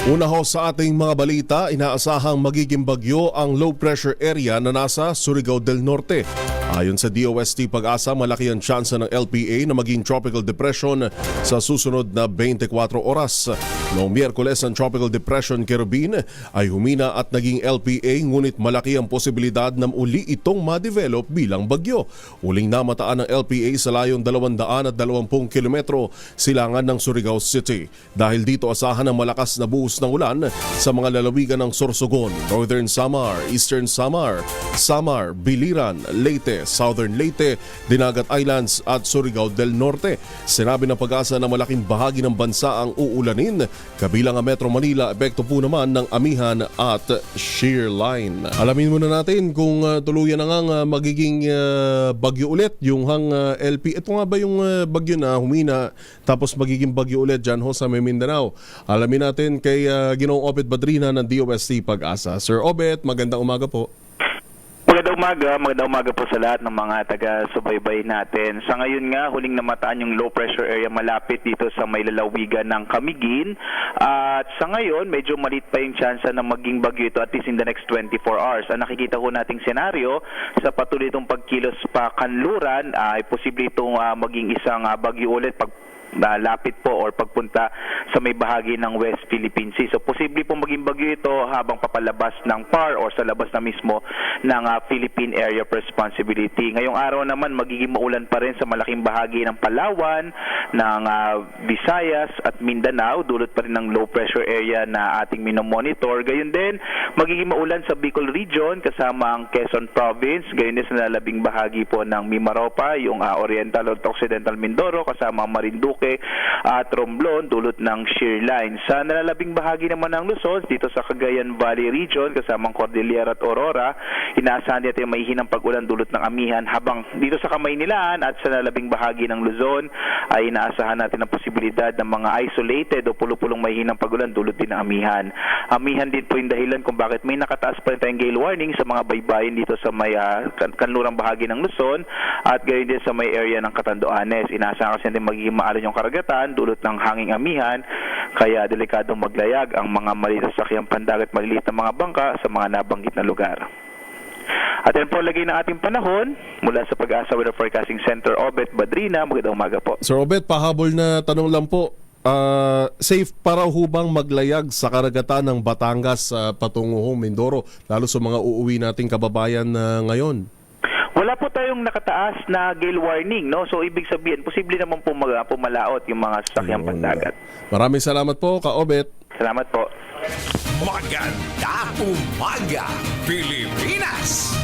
Una ho sa ating mga balita, inaasahang magiging bagyo ang low pressure area na nasa Surigao del Norte. Ayon sa DOST Pag-asa, malaki ang tsansa ng LPA na maging tropical depression sa susunod na 24 oras. Noong Miyerkules, ang tropical depression Kerubin ay humina at naging LPA, ngunit malaki ang posibilidad na uli itong ma-develop bilang bagyo. Uling namataan ng LPA sa layong 220 kilometro silangan ng Surigao City. Dahil dito asahan ang malakas na buhos ng ulan sa mga lalawigan ng Sorsogon, Northern Samar, Eastern Samar, Biliran, Leyte, Southern Leyte, Dinagat Islands at Surigao del Norte. Sinabi ng Pag-asa na malaking bahagi ng bansa ang uulanin, kabilang ang Metro Manila, epekto po naman ng amihan at shear line. Alamin muna natin kung tuluyan na nga magiging bagyo ulit yung LP. Ito nga ba yung bagyo na humina tapos magiging bagyo ulit dyan ho sa Mindanao? Alamin natin kay Ginoong Obet Badrina ng DOST Pag-asa. Sir Obet, magandang umaga po. Magandang umaga po sa lahat ng mga taga-subaybay natin. Sa ngayon nga, huling namataan yung low pressure area malapit dito sa may lalawigan ng Camiguin. At sa ngayon, medyo maliit pa yung chance na maging bagyo ito at least in the next 24 hours. Ang nakikita ko nating senaryo sa patuloy itong pagkilos pa kanluran, ay posible itong maging isang bagyo ulit pag lapit po or pagpunta sa may bahagi ng West Philippine Sea. So posible po maging bagyo ito habang papalabas ng PAR or sa labas na mismo ng Philippine Area of Responsibility. Ngayong araw naman magiging maulan pa rin sa malaking bahagi ng Palawan, ng Visayas at Mindanao, dulot pa rin ng low pressure area na ating minomonitor. Gayon din magiging maulan sa Bicol Region kasama ang Quezon Province, gayon din sa lalabing bahagi po ng Mimaropa, yung Oriental at Occidental Mindoro kasama ang Marinduque at Romblon, dulot ng shear line. Sa nalalabing bahagi naman ng Luzon, dito sa Cagayan Valley Region, kasamang Cordillera at Aurora, inaasahan natin may hinang pag-ulan dulot ng amihan, habang dito sa Kamaynilaan at sa nalalabing bahagi ng Luzon ay inaasahan natin ang posibilidad ng mga isolated o pulupulong may hinang pag-ulan dulot din ng amihan. Amihan din po yung dahilan kung bakit may nakataas pa rin tayong gale warning sa mga baybayin dito sa may kanlurang bahagi ng Luzon at gayon din sa may area ng Catanduanes. Inaasahan kasi natin magiging maalon yung karagatan dulot ng hanging amihan, kaya delikadong maglayag ang mga maliit na sakyang pandagat, maliliit na mga bangka sa mga nabanggit na lugar. At yan po lagay ng ating panahon mula sa Pag-asa Weather Forecasting Center, Obet Badrina. Magandang umaga po. Sir Obet, pahabol na tanong lang po. Safe para hubang maglayag sa karagatan ng Batangas patungo Mindoro, lalo sa mga uuwi nating kababayan ngayon? Wala po tayong nakataas na gale warning, no? So ibig sabihin, posible naman po pumalaot yung mga sasakyang pandagat. Maraming salamat po, Ka-Obet. Salamat po. Magandang umaga, Pilipinas!